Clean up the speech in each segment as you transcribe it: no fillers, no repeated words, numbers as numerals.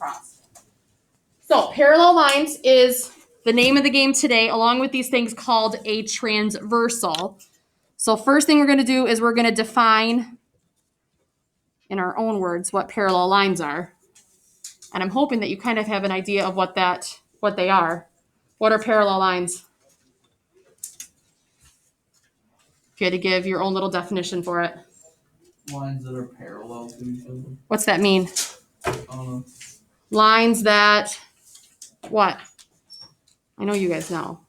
cross. So parallel lines is the name of the game today, along with these things called a transversal. So first thing we're going to do is we're going to define in our own words what parallel lines are. And I'm hoping that you kind of have an idea of what they are. What are parallel lines? If you had to give your own little definition for it. Lines that are parallel to each other. What's that mean? Lines that, what? I know you guys know.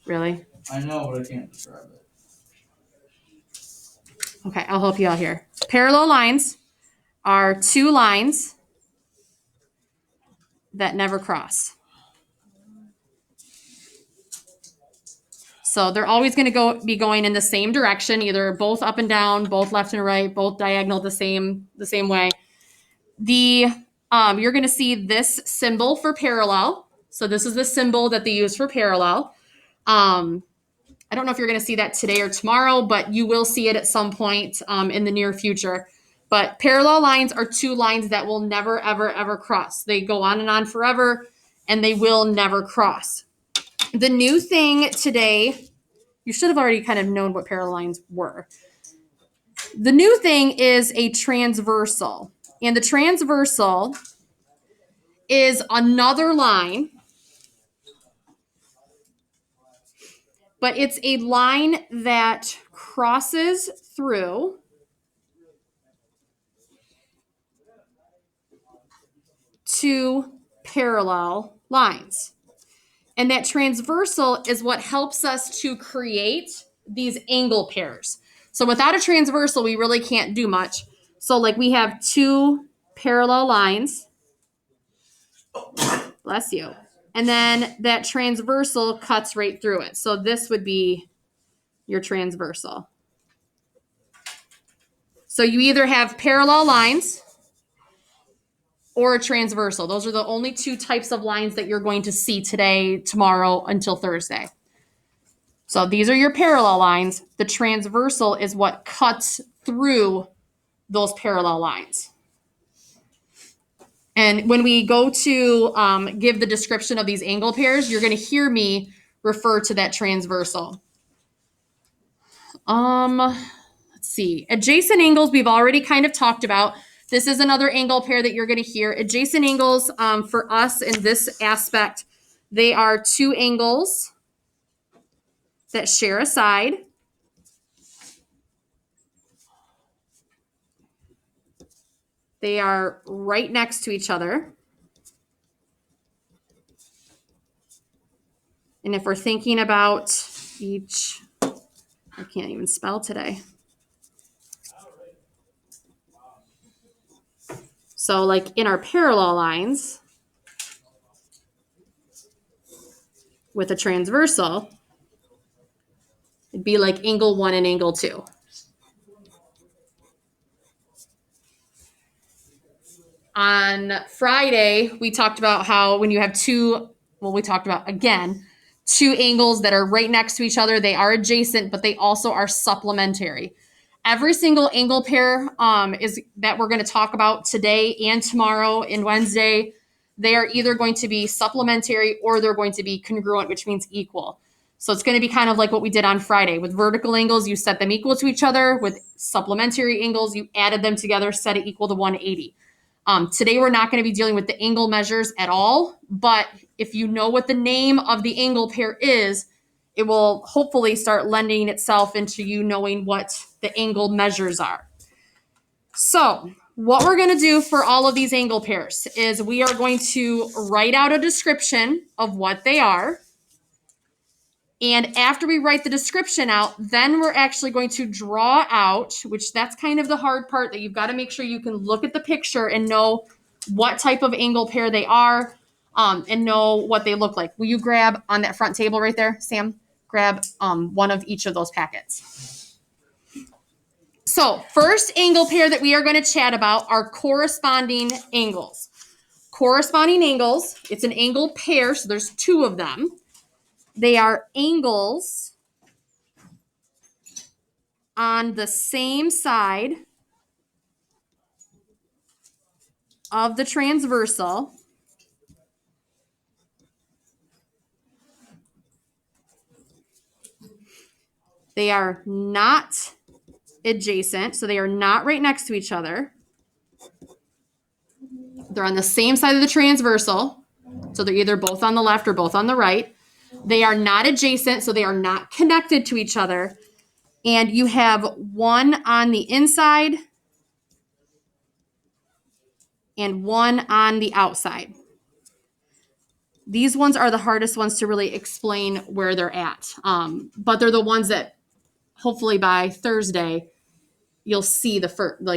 Really? I know, but I can't describe it. Okay, I'll help you out here. Parallel lines are two lines that never cross. So they're always going to be going in the same direction, either both up and down, both left and right, both diagonal the same way. You're going to see this symbol for parallel. So this is the symbol that they use for parallel. I don't know if you're going to see that today or tomorrow, but you will see it at some point in the near future. But parallel lines are two lines that will never, ever, ever cross. They go on and on forever, and they will never cross. The new thing today, you should have already kind of known what parallel lines were. The new thing is a transversal. And the transversal is another line, but it's a line that crosses through two parallel lines. And that transversal is what helps us to create these angle pairs. So without a transversal, we really can't do much. So like we have two parallel lines. Bless you. And then that transversal cuts right through it. So this would be your transversal. So you either have parallel lines or a transversal. Those are the only two types of lines that you're going to see today, tomorrow, until Thursday. So these are your parallel lines. The transversal is what cuts through those parallel lines. And when we go to give the description of these angle pairs, you're going to hear me refer to that transversal. Let's see. Adjacent angles we've already kind of talked about. This is another angle pair that you're going to hear. Adjacent angles for us in this aspect, they are two angles that share a side. They are right next to each other. And if we're thinking about each, I can't even spell today. So like in our parallel lines with a transversal, it'd be like angle 1 and angle 2. On Friday, we talked about how when you have we talked about, again, two angles that are right next to each other, they are adjacent, but they also are supplementary. Every single angle pair is that we're going to talk about today and tomorrow and Wednesday, they are either going to be supplementary or they're going to be congruent, which means equal. So it's going to be kind of like what we did on Friday. With vertical angles, you set them equal to each other. With supplementary angles, you added them together, set it equal to 180. Today, we're not going to be dealing with the angle measures at all, but if you know what the name of the angle pair is, it will hopefully start lending itself into you knowing what the angle measures are. So what we're going to do for all of these angle pairs is we are going to write out a description of what they are. And after we write the description out, then we're actually going to draw out, which that's kind of the hard part, that you've got to make sure you can look at the picture and know what type of angle pair they are and know what they look like. Will you grab on that front table right there, Sam? Grab one of each of those packets. So first angle pair that we are going to chat about are corresponding angles. Corresponding angles, it's an angle pair, so there's two of them. They are angles on the same side of the transversal they are not adjacent, so they are not right next to each other. They're on the same side of the transversal, so they're either both on the left or both on the right. They are not adjacent, so they are not connected to each other. And you have one on the inside and one on the outside. These ones are the hardest ones to really explain where they're at. But they're the ones that hopefully by Thursday you'll see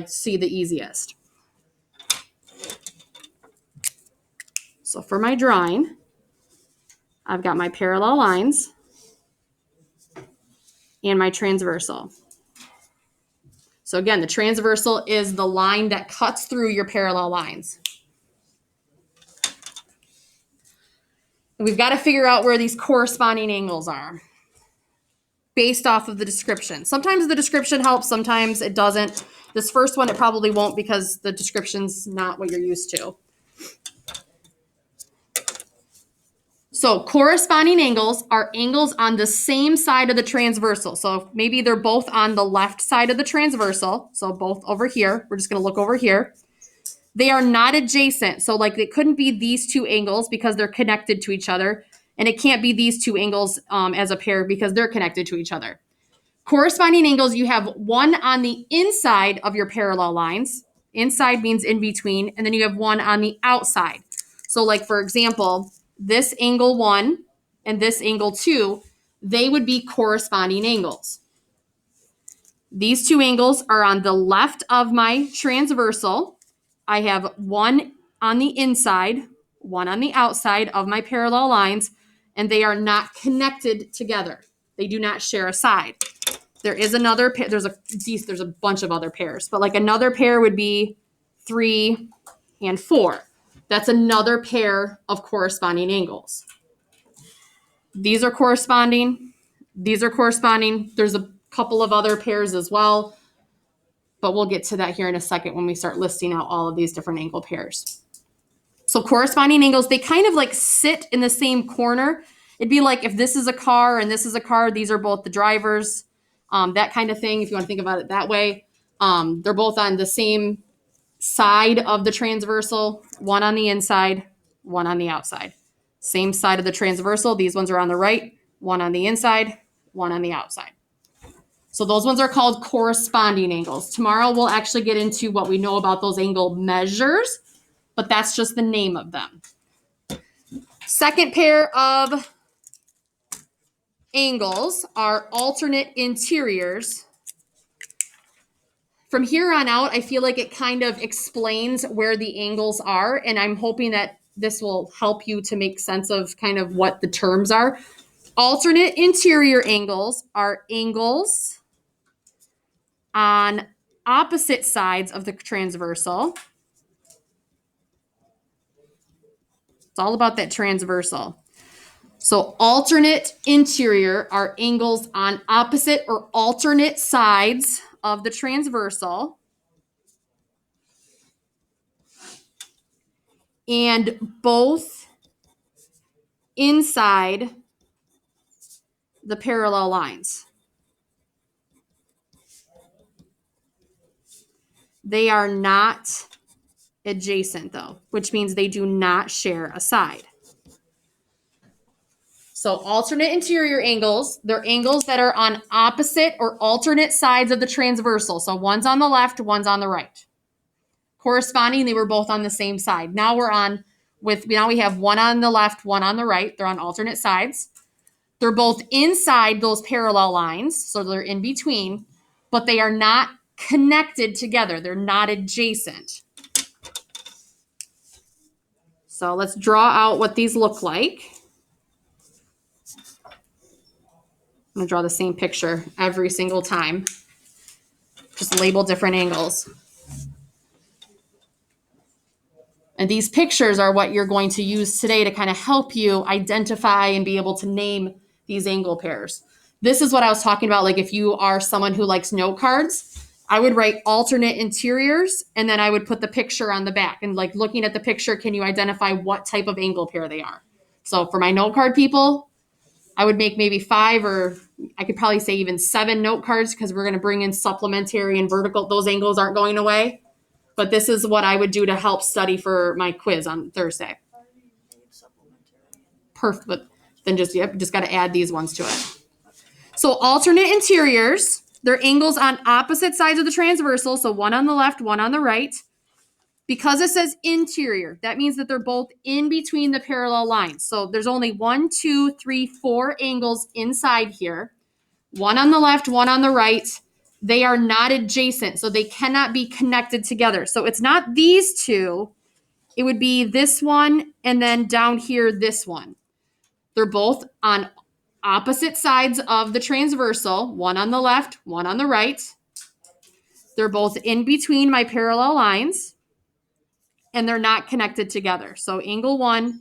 see the easiest. So for my drawing, I've got my parallel lines and my transversal. So again, the transversal is the line that cuts through your parallel lines. And we've got to figure out where these corresponding angles are based off of the description. Sometimes the description helps, sometimes it doesn't. This first one, it probably won't because the description's not what you're used to. So corresponding angles are angles on the same side of the transversal. So maybe they're both on the left side of the transversal. So both over here. We're just going to look over here. They are not adjacent. So like it couldn't be these two angles because they're connected to each other. And it can't be these two angles as a pair because they're connected to each other. Corresponding angles, you have one on the inside of your parallel lines. Inside means in between. And then you have one on the outside. So like, for example, this angle 1 and this angle 2, they would be corresponding angles. These two angles are on the left of my transversal. I have one on the inside, one on the outside of my parallel lines, and they are not connected together. They do not share a side. There is another pair. There's a bunch of other pairs, but like another pair would be 3 and 4. That's another pair of corresponding angles. These are corresponding. These are corresponding. There's a couple of other pairs as well, but we'll get to that here in a second when we start listing out all of these different angle pairs. So corresponding angles, they kind of like sit in the same corner. It'd be like if this is a car and this is a car, these are both the drivers, that kind of thing, if you want to think about it that way. They're both on the same side of the transversal, one on the inside, one on the outside. Same side of the transversal. These ones are on the right, one on the inside, one on the outside. So those ones are called corresponding angles. Tomorrow we'll actually get into what we know about those angle measures, but that's just the name of them. Second pair of angles are alternate interiors. From here on out, I feel like it kind of explains where the angles are, and I'm hoping that this will help you to make sense of kind of what the terms are. Alternate interior angles are angles on opposite sides of the transversal. It's all about that transversal. So alternate interior are angles on opposite or alternate sides of the transversal. And both inside the parallel lines. They are not adjacent though, which means they do not share a side. So alternate interior angles, they're angles that are on opposite or alternate sides of the transversal. So one's on the left, one's on the right. Corresponding, they were both on the same side. Now we have one on the left, one on the right. They're on alternate sides. They're both inside those parallel lines, so they're in between, but they are not connected together. They're not adjacent. So let's draw out what these look like. I'm going to draw the same picture every single time. Just label different angles. And these pictures are what you're going to use today to kind of help you identify and be able to name these angle pairs. This is what I was talking about. Like if you are someone who likes note cards, I would write alternate interiors, and then I would put the picture on the back. And like looking at the picture, can you identify what type of angle pair they are? So for my note card people, I would make maybe 5, or I could probably say even 7 note cards, because we're going to bring in supplementary and vertical. Those angles aren't going away. But this is what I would do to help study for my quiz on Thursday. Perfect. But then just got to add these ones to it. So alternate interiors, they're angles on opposite sides of the transversal. So one on the left, one on the right. Because it says interior, that means that they're both in between the parallel lines. So there's only 1, 2, 3, 4 angles inside here. One on the left, one on the right. They are not adjacent, so they cannot be connected together. So it's not these two. It would be this one, and then down here, this one. They're both on opposite sides of the transversal, one on the left, one on the right. They're both in between my parallel lines, and they're not connected together. So angle 1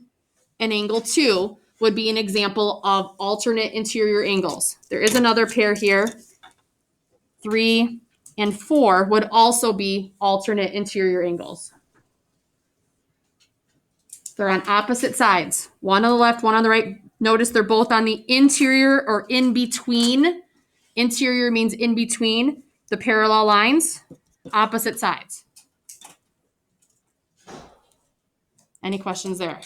and angle 2 would be an example of alternate interior angles. There is another pair here. 3 and 4 would also be alternate interior angles. They're on opposite sides, one on the left, one on the right. Notice they're both on the interior or in between. Interior means in between the parallel lines, opposite sides. Any questions there?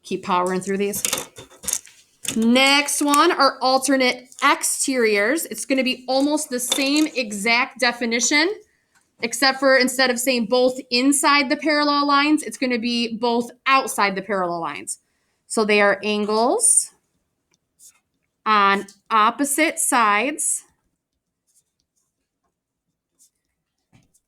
Keep powering through these. Next one are alternate exteriors. It's going to be almost the same exact definition, except for instead of saying both inside the parallel lines, it's going to be both outside the parallel lines. So they are angles on opposite sides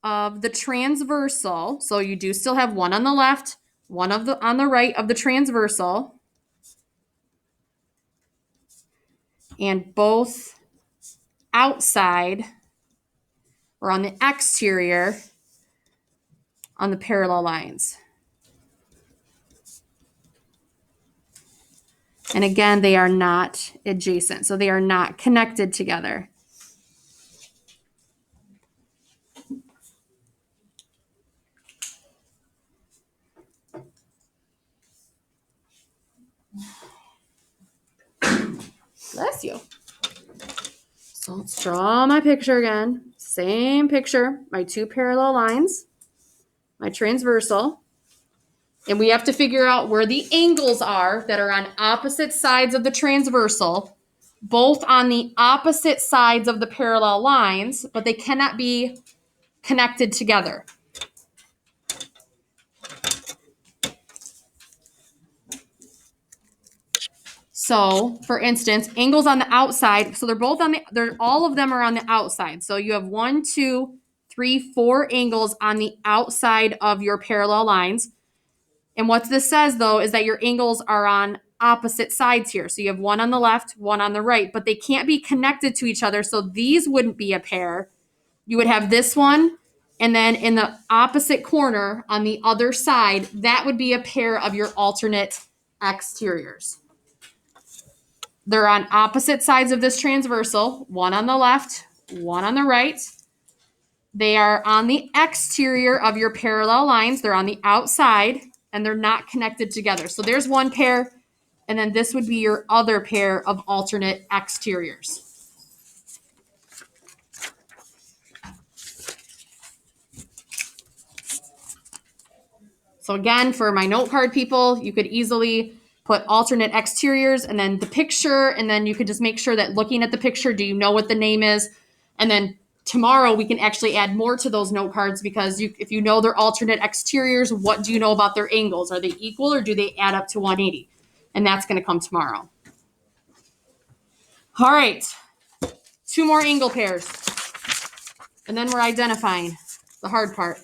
of the transversal. So you do still have one on the left, one on the right of the transversal. And both outside or on the exterior on the parallel lines. And again, they are not adjacent, so they are not connected together. Bless you. So let's draw my picture again. Same picture, my 2 parallel lines, my transversal. And we have to figure out where the angles are that are on opposite sides of the transversal, both on the opposite sides of the parallel lines, but they cannot be connected together. So, for instance, angles on the outside, so all of them are on the outside. So you have 1, 2, 3, 4 angles on the outside of your parallel lines. And what this says, though, is that your angles are on opposite sides here. So you have one on the left, one on the right, but they can't be connected to each other. So these wouldn't be a pair. You would have this one, and then in the opposite corner on the other side, that would be a pair of your alternate exteriors. They're on opposite sides of this transversal, one on the left, one on the right. They are on the exterior of your parallel lines. They're on the outside, and they're not connected together. So there's one pair, and then this would be your other pair of alternate exteriors. So again, for my note card people, you could easily put alternate exteriors and then the picture, and then you could just make sure that looking at the picture, do you know what the name is? And then tomorrow we can actually add more to those note cards, because if you know their alternate exteriors, what do you know about their angles? Are they equal, or do they add up to 180? And that's going to come tomorrow. All right, 2 more angle pairs. And then we're identifying the hard part.